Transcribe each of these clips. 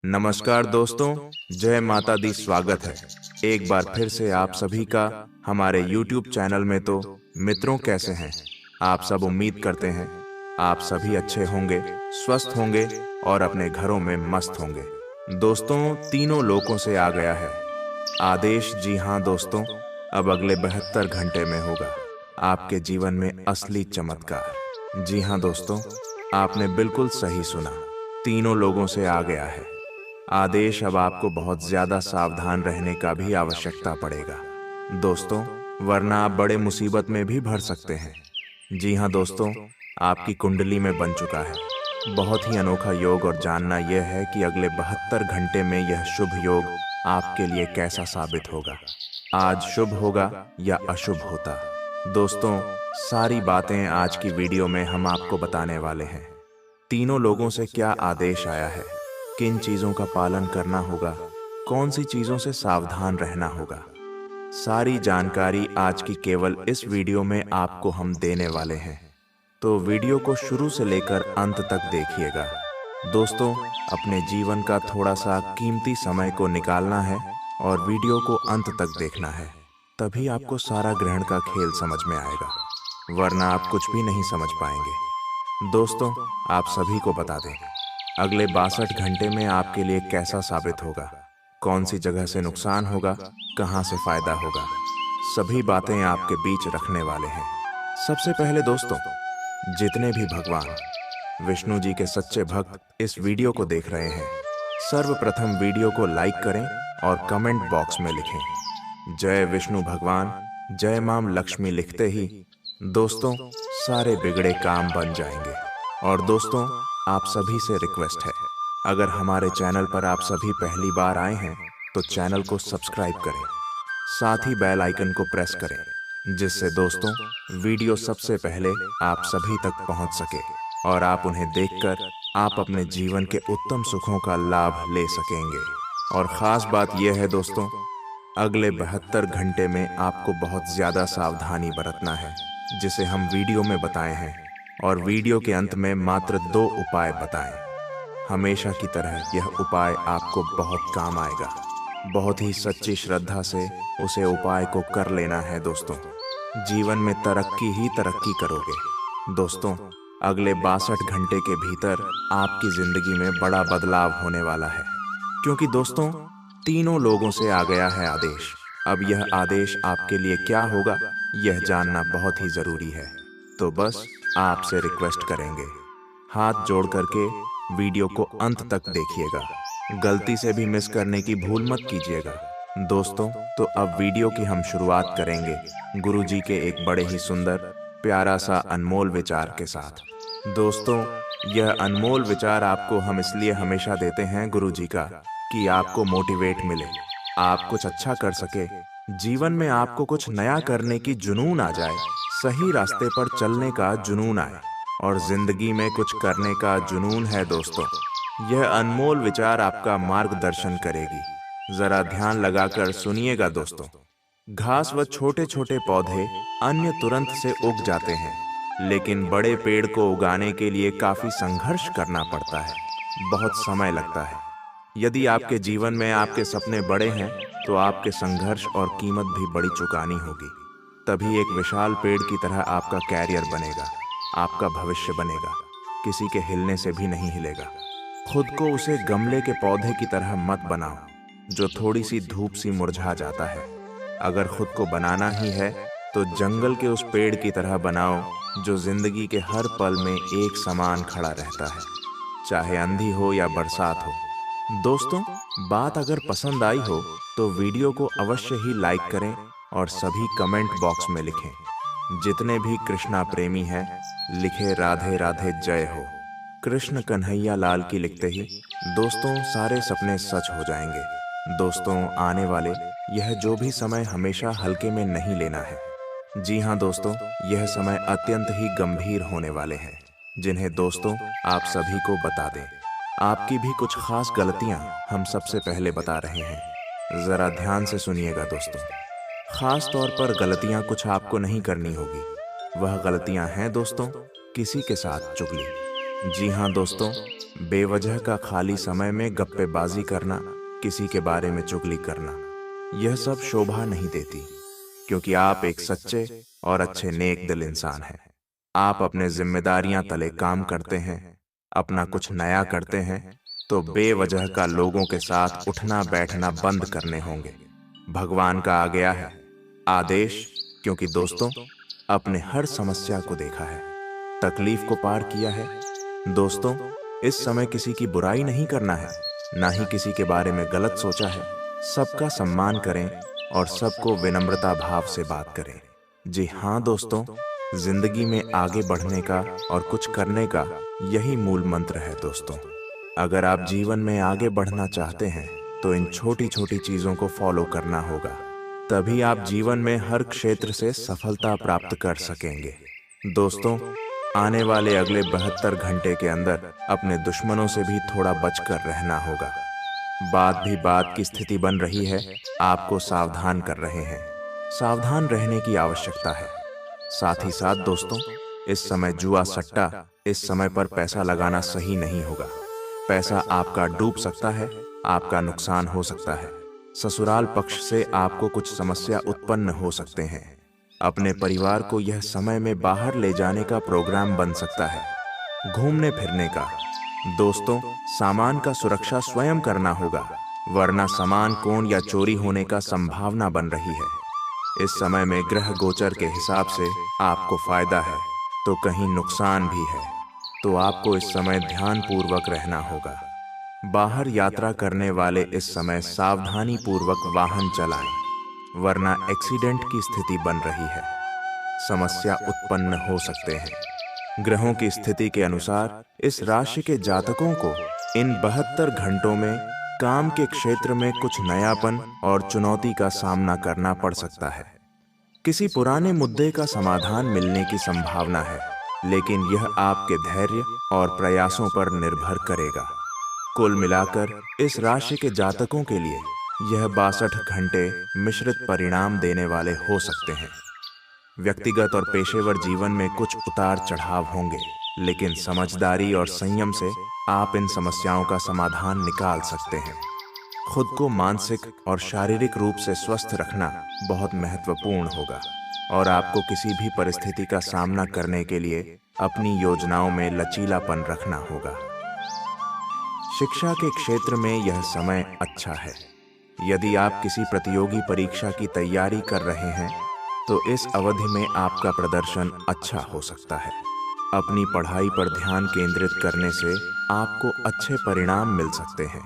नमस्कार दोस्तों, जय माता दी। स्वागत है एक बार फिर से आप सभी का हमारे YouTube चैनल में। तो मित्रों, कैसे हैं आप सब? उम्मीद करते हैं आप सभी अच्छे होंगे, स्वस्थ होंगे और अपने घरों में मस्त होंगे। दोस्तों, तीनों लोकों से आ गया है आदेश। जी हाँ दोस्तों, अब अगले 72 घंटे में होगा आपके जीवन में असली चमत्कार। जी हाँ दोस्तों, आपने बिल्कुल सही सुना, तीनों लोगों से आ गया है आदेश। अब आपको बहुत ज्यादा सावधान रहने का भी आवश्यकता पड़ेगा दोस्तों, वरना आप बड़े मुसीबत में भी भर सकते हैं। जी हाँ दोस्तों, आपकी कुंडली में बन चुका है बहुत ही अनोखा योग, और जानना यह है कि अगले 72 घंटे में यह शुभ योग आपके लिए कैसा साबित होगा। आज शुभ होगा या अशुभ होता, दोस्तों सारी बातें आज की वीडियो में हम आपको बताने वाले हैं। तीनों लोगों से क्या आदेश आया है, किन चीजों का पालन करना होगा, कौन सी चीजों से सावधान रहना होगा, सारी जानकारी आज की केवल इस वीडियो में आपको हम देने वाले हैं। तो वीडियो को शुरू से लेकर अंत तक देखिएगा दोस्तों। अपने जीवन का थोड़ा सा कीमती समय को निकालना है और वीडियो को अंत तक देखना है, तभी आपको सारा ग्रहण का खेल समझ में आएगा, वरना आप कुछ भी नहीं समझ पाएंगे। दोस्तों, आप सभी को बता दें, अगले 62 घंटे में आपके लिए कैसा साबित होगा, कौन सी जगह से नुकसान होगा, कहां से फायदा होगा, सभी बातें आपके बीच रखने वाले हैं। सबसे पहले दोस्तों, जितने भी भगवान विष्णु जी के सच्चे भक्त इस वीडियो को देख रहे हैं, सर्वप्रथम वीडियो को लाइक करें और कमेंट बॉक्स में लिखें जय विष्णु भगवान, जय मां लक्ष्मी। लिखते ही दोस्तों सारे बिगड़े काम बन जाएंगे। और दोस्तों, आप सभी से रिक्वेस्ट है, अगर हमारे चैनल पर आप सभी पहली बार आए हैं तो चैनल को सब्सक्राइब करें, साथ ही बेल आइकन को प्रेस करें, जिससे दोस्तों वीडियो सबसे पहले आप सभी तक पहुंच सके और आप उन्हें देखकर आप अपने जीवन के उत्तम सुखों का लाभ ले सकेंगे। और खास बात यह है दोस्तों, अगले 72 घंटे में आपको बहुत ज्यादा सावधानी बरतना है, जिसे हम वीडियो में बताए हैं, और वीडियो के अंत में मात्र 2 उपाय बताएं। हमेशा की तरह यह उपाय आपको बहुत काम आएगा। बहुत ही सच्ची श्रद्धा से उसे उपाय को कर लेना है दोस्तों, जीवन में तरक्की ही तरक्की करोगे। दोस्तों, अगले 62 घंटे के भीतर आपकी जिंदगी में बड़ा बदलाव होने वाला है, क्योंकि दोस्तों तीनों लोगों से आ गया है आदेश। अब यह आदेश आपके लिए क्या होगा, यह जानना बहुत ही जरूरी है। तो बस आपसे रिक्वेस्ट करेंगे, हाथ जोड़ करके वीडियो को अंत तक देखिएगा, गलती से भी मिस करने की भूल मत कीजिएगा दोस्तों। तो अब वीडियो की हम शुरुआत करेंगे गुरु जी के एक बड़े ही सुंदर प्यारा सा अनमोल विचार के साथ। दोस्तों, यह अनमोल विचार आपको हम इसलिए हमेशा देते हैं गुरु जी का, कि आपको मोटिवेट मिले, आप कुछ अच्छा कर सके, जीवन में आपको कुछ नया करने की जुनून आ जाए, सही रास्ते पर चलने का जुनून आए, और जिंदगी में कुछ करने का जुनून है दोस्तों। यह अनमोल विचार आपका मार्गदर्शन करेगी। जरा ध्यान लगाकर सुनिएगा दोस्तों। घास व छोटे छोटे पौधे अन्य तुरंत से उग जाते हैं, लेकिन बड़े पेड़ को उगाने के लिए काफी संघर्ष करना पड़ता है, बहुत समय लगता है। यदि आपके जीवन में आपके सपने बड़े हैं तो आपके संघर्ष और कीमत भी बड़ी चुकानी होगी, तभी एक विशाल पेड़ की तरह आपका कैरियर बनेगा, आपका भविष्य बनेगा, किसी के हिलने से भी नहीं हिलेगा। खुद को उसे गमले के पौधे की तरह मत बनाओ जो थोड़ी सी धूप सी मुरझा जाता है। अगर खुद को बनाना ही है तो जंगल के उस पेड़ की तरह बनाओ जो जिंदगी के हर पल में एक समान खड़ा रहता है, चाहे आंधी हो या बरसात हो। दोस्तों, बात अगर पसंद आई हो तो वीडियो को अवश्य ही लाइक करें और सभी कमेंट बॉक्स में लिखें। जितने भी कृष्णा प्रेमी हैं, लिखे राधे राधे जय हो, कृष्ण कन्हैया लाल की। लिखते ही दोस्तों सारे सपने सच हो जाएंगे। दोस्तों, आने वाले यह जो भी समय हमेशा हल्के में नहीं लेना है। जी हाँ दोस्तों, यह समय अत्यंत ही गंभीर होने वाले हैं, जिन्हें दोस्तों आप सभी को बता दें। आपकी भी कुछ खास गलतियां हम सबसे पहले बता रहे हैं, जरा ध्यान से सुनिएगा दोस्तों। खास तौर पर गलतियां कुछ आपको नहीं करनी होगी। वह गलतियां हैं दोस्तों, किसी के साथ चुगली, जी हाँ दोस्तों, बेवजह का खाली समय में गप्पेबाजी करना, किसी के बारे में चुगली करना, यह सब शोभा नहीं देती, क्योंकि आप एक सच्चे और अच्छे नेक दिल इंसान हैं। आप अपने जिम्मेदारियां तले काम करते हैं, अपना कुछ नया करते हैं, तो बेवजह का लोगों के साथ उठना बैठना बंद करने होंगे। भगवान का आ गया है आदेश, क्योंकि दोस्तों अपने हर समस्या को देखा है, तकलीफ को पार किया है। दोस्तों, इस समय किसी की बुराई नहीं करना है, ना ही किसी के बारे में गलत सोचा है। सबका सम्मान करें और सबको विनम्रता भाव से बात करें। जी हाँ दोस्तों, जिंदगी में आगे बढ़ने का और कुछ करने का यही मूल मंत्र है दोस्तों। अगर आप जीवन में आगे बढ़ना चाहते हैं तो इन छोटी छोटी चीजों को फॉलो करना होगा, तभी आप जीवन में हर क्षेत्र से सफलता प्राप्त कर सकेंगे। दोस्तों, आने वाले अगले 72 घंटे के अंदर अपने दुश्मनों से भी थोड़ा बचकर रहना होगा। बात भी बात की स्थिति बन रही है, आपको सावधान कर रहे हैं। सावधान रहने की आवश्यकता है। साथ ही साथ दोस्तों, इस समय जुआ सट्टा, इस समय पर पैसा लगाना सही नहीं होगा। पैसा आपका डूब सकता है, आपका नुकसान हो सकता है। ससुराल पक्ष से आपको कुछ समस्या उत्पन्न हो सकते हैं। अपने परिवार को यह समय में बाहर ले जाने का प्रोग्राम बन सकता है, घूमने फिरने का। दोस्तों, सामान का सुरक्षा स्वयं करना होगा, वरना सामान कोण या चोरी होने का संभावना बन रही है। इस समय में ग्रह गोचर के हिसाब से आपको फायदा है तो कहीं नुकसान भी है, तो आपको इस समय ध्यान पूर्वक रहना होगा। बाहर यात्रा करने वाले इस समय सावधानी पूर्वक वाहन चलाएं, वरना एक्सीडेंट की स्थिति बन रही है। समस्या उत्पन्न हो सकते हैं। ग्रहों की स्थिति के अनुसार इस राशि के जातकों को इन 72 घंटों में काम के क्षेत्र में कुछ नयापन और चुनौती का सामना करना पड़ सकता है। किसी पुराने मुद्दे का समाधान मिलने की संभावना है, लेकिन यह आपके धैर्य और प्रयासों पर निर्भर करेगा। कुल मिलाकर इस राशि के जातकों के लिए यह 62 घंटे मिश्रित परिणाम देने वाले हो सकते हैं। व्यक्तिगत और पेशेवर जीवन में कुछ उतार चढ़ाव होंगे, लेकिन समझदारी और संयम से आप इन समस्याओं का समाधान निकाल सकते हैं। खुद को मानसिक और शारीरिक रूप से स्वस्थ रखना बहुत महत्वपूर्ण होगा और आपको किसी भी परिस्थिति का सामना करने के लिए अपनी योजनाओं में लचीलापन रखना होगा। शिक्षा के क्षेत्र में यह समय अच्छा है। यदि आप किसी प्रतियोगी परीक्षा की तैयारी कर रहे हैं तो इस अवधि में आपका प्रदर्शन अच्छा हो सकता है। अपनी पढ़ाई पर ध्यान केंद्रित करने से आपको अच्छे परिणाम मिल सकते हैं।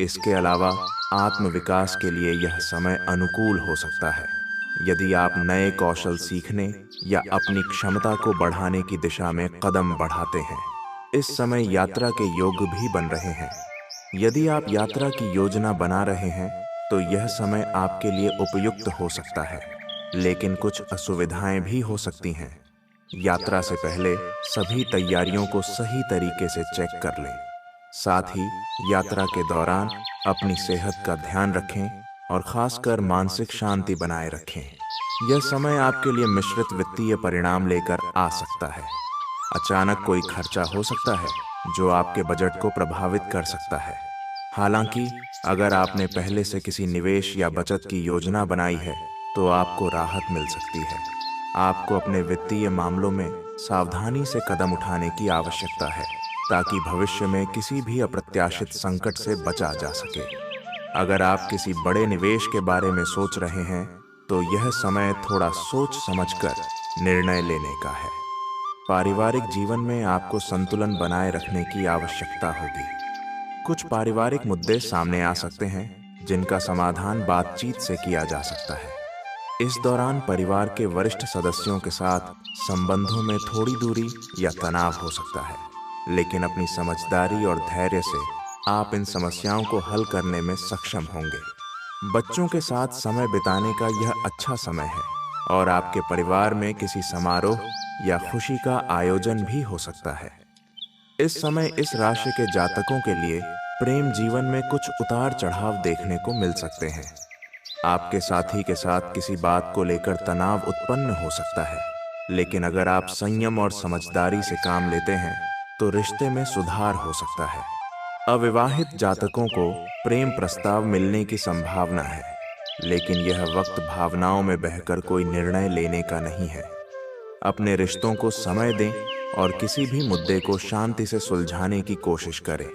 इसके अलावा आत्मविकास के लिए यह समय अनुकूल हो सकता है। यदि आप नए कौशल सीखने या अपनी क्षमता को बढ़ाने की दिशा में कदम बढ़ाते हैं, इस समय यात्रा के योग भी बन रहे हैं। यदि आप यात्रा की योजना बना रहे हैं तो यह समय आपके लिए उपयुक्त हो सकता है, लेकिन कुछ असुविधाएं भी हो सकती हैं। यात्रा से पहले सभी तैयारियों को सही तरीके से चेक कर लें। साथ ही यात्रा के दौरान अपनी सेहत का ध्यान रखें और खासकर मानसिक शांति बनाए रखें। यह समय आपके लिए मिश्रित वित्तीय परिणाम लेकर आ सकता है। अचानक कोई खर्चा हो सकता है जो आपके बजट को प्रभावित कर सकता है। हालांकि अगर आपने पहले से किसी निवेश या बचत की योजना बनाई है तो आपको राहत मिल सकती है। आपको अपने वित्तीय मामलों में सावधानी से कदम उठाने की आवश्यकता है, ताकि भविष्य में किसी भी अप्रत्याशित संकट से बचा जा सके। अगर आप किसी बड़े निवेश के बारे में सोच रहे हैं तो यह समय थोड़ा सोच समझकर निर्णय लेने का है। पारिवारिक जीवन में आपको संतुलन बनाए रखने की आवश्यकता होगी। कुछ पारिवारिक मुद्दे सामने आ सकते हैं जिनका समाधान बातचीत से किया जा सकता है। इस दौरान परिवार के वरिष्ठ सदस्यों के साथ संबंधों में थोड़ी दूरी या तनाव हो सकता है, लेकिन अपनी समझदारी और धैर्य से आप इन समस्याओं को हल करने में सक्षम होंगे। बच्चों के साथ समय बिताने का यह अच्छा समय है और आपके परिवार में किसी समारोह या खुशी का आयोजन भी हो सकता है। इस समय इस राशि के जातकों के लिए प्रेम जीवन में कुछ उतार चढ़ाव देखने को मिल सकते हैं। आपके साथी के साथ किसी बात को लेकर तनाव उत्पन्न हो सकता है, लेकिन अगर आप संयम और समझदारी से काम लेते हैं तो रिश्ते में सुधार हो सकता है। अविवाहित जातकों को प्रेम प्रस्ताव मिलने की संभावना है, लेकिन यह वक्त भावनाओं में बहकर कोई निर्णय लेने का नहीं है। अपने रिश्तों को समय दें और किसी भी मुद्दे को शांति से सुलझाने की कोशिश करें।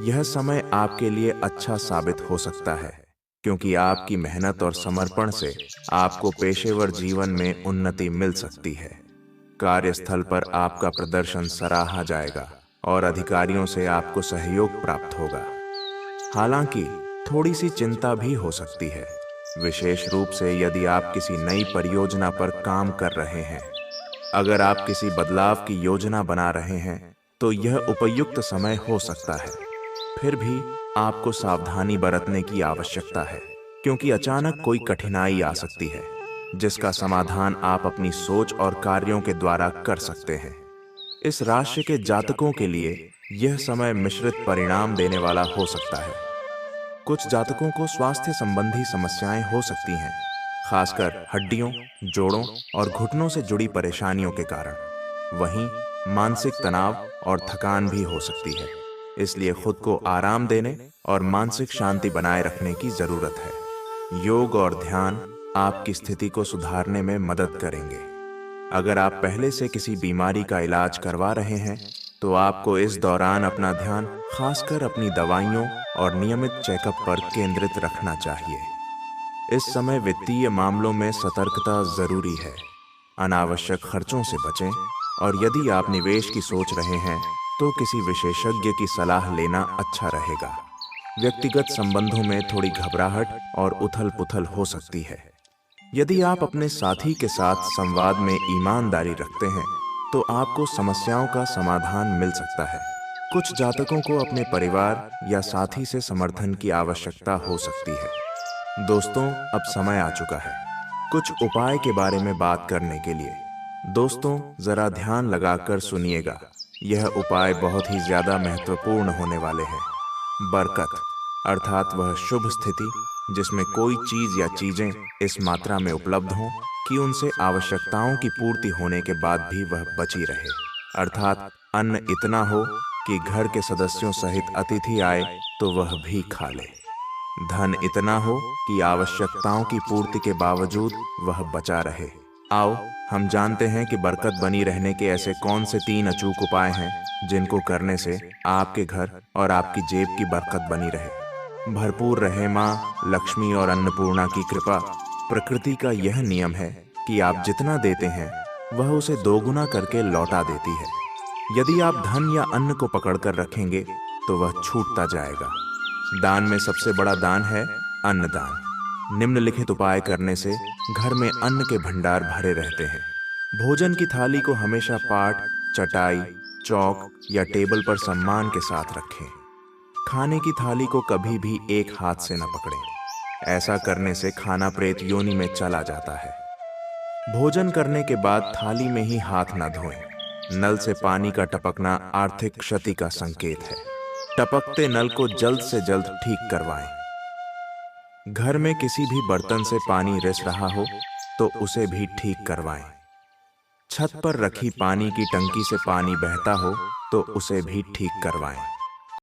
यह समय आपके लिए अच्छा साबित हो सकता है, क्योंकि आपकी मेहनत और समर्पण से आपको पेशेवर जीवन में उन्नति मिल सकती है। कार्यस्थल पर आपका प्रदर्शन सराहा जाएगा और अधिकारियों से आपको सहयोग प्राप्त होगा। हालांकि थोड़ी सी चिंता भी हो सकती है, विशेष रूप से यदि आप किसी नई परियोजना पर काम कर रहे हैं। अगर आप किसी बदलाव की योजना बना रहे हैं तो यह उपयुक्त समय हो सकता है। फिर भी आपको सावधानी बरतने की आवश्यकता है, क्योंकि अचानक कोई कठिनाई आ सकती है जिसका समाधान आप अपनी सोच और कार्यों के द्वारा कर सकते हैं। इस राशि के जातकों के लिए यह समय मिश्रित परिणाम देने वाला हो सकता है। कुछ जातकों को स्वास्थ्य संबंधी समस्याएं हो सकती हैं, खासकर हड्डियों, जोड़ों और घुटनों से जुड़ी परेशानियों के कारण। वहीं मानसिक तनाव और थकान भी हो सकती है, इसलिए खुद को आराम देने और मानसिक शांति बनाए रखने की जरूरत है। योग और ध्यान आपकी स्थिति को सुधारने में मदद करेंगे। अगर आप पहले से किसी बीमारी का इलाज करवा रहे हैं तो आपको इस दौरान अपना ध्यान खासकर अपनी दवाइयों और नियमित चेकअप पर केंद्रित रखना चाहिए। इस समय वित्तीय मामलों में सतर्कता जरूरी है। अनावश्यक खर्चों से बचें और यदि आप निवेश की सोच रहे हैं तो किसी विशेषज्ञ की सलाह लेना अच्छा रहेगा। व्यक्तिगत संबंधों में थोड़ी घबराहट और उथल-पुथल हो सकती है। यदि आप अपने साथी के साथ संवाद में ईमानदारी रखते हैं तो आपको समस्याओं का समाधान मिल सकता है। कुछ जातकों को अपने परिवार या साथी से समर्थन की आवश्यकता हो सकती है। दोस्तों, अब समय आ चुका है कुछ उपाय के बारे में बात करने के लिए। दोस्तों, जरा ध्यान लगाकर सुनिएगा, यह उपाय बहुत ही ज्यादा महत्वपूर्ण होने वाले हैं। बरकत अर्थात वह शुभ स्थिति जिसमें कोई चीज या चीजें इस मात्रा में उपलब्ध हों कि उनसे आवश्यकताओं की पूर्ति होने के बाद भी वह बची रहे। अर्थात अन्न इतना हो कि घर के सदस्यों सहित अतिथि आए तो वह भी खा ले। धन इतना हो कि आवश्यकताओं की पूर्ति के बावजूद वह बचा रहे। आओ हम जानते हैं कि बरकत बनी रहने के ऐसे कौन से 3 अचूक उपाय हैं जिनको करने से आपके घर और आपकी जेब की बरकत बनी रहे। भरपूर रहे माँ लक्ष्मी और अन्नपूर्णा की कृपा। प्रकृति का यह नियम है कि आप जितना देते हैं वह उसे दोगुना करके लौटा देती है। यदि आप धन या अन्न को पकड़कर रखेंगे तो वह छूटता जाएगा। दान में सबसे बड़ा दान है अन्नदान। निम्नलिखित उपाय करने से घर में अन्न के भंडार भरे रहते हैं। भोजन की थाली को हमेशा पाट, चटाई, चौक या टेबल पर सम्मान के साथ रखें। खाने की थाली को कभी भी एक हाथ से न पकड़ें। ऐसा करने से खाना प्रेत योनि में चला जाता है। भोजन करने के बाद थाली में ही हाथ न धोएं। नल से पानी का टपकना आर्थिक क्षति का संकेत है। टपकते नल को जल्द से जल्द ठीक करवाएं। घर में किसी भी बर्तन से पानी रिस रहा हो तो उसे भी ठीक करवाएं। छत पर रखी पानी की टंकी से पानी बहता हो तो उसे भी ठीक करवाएं।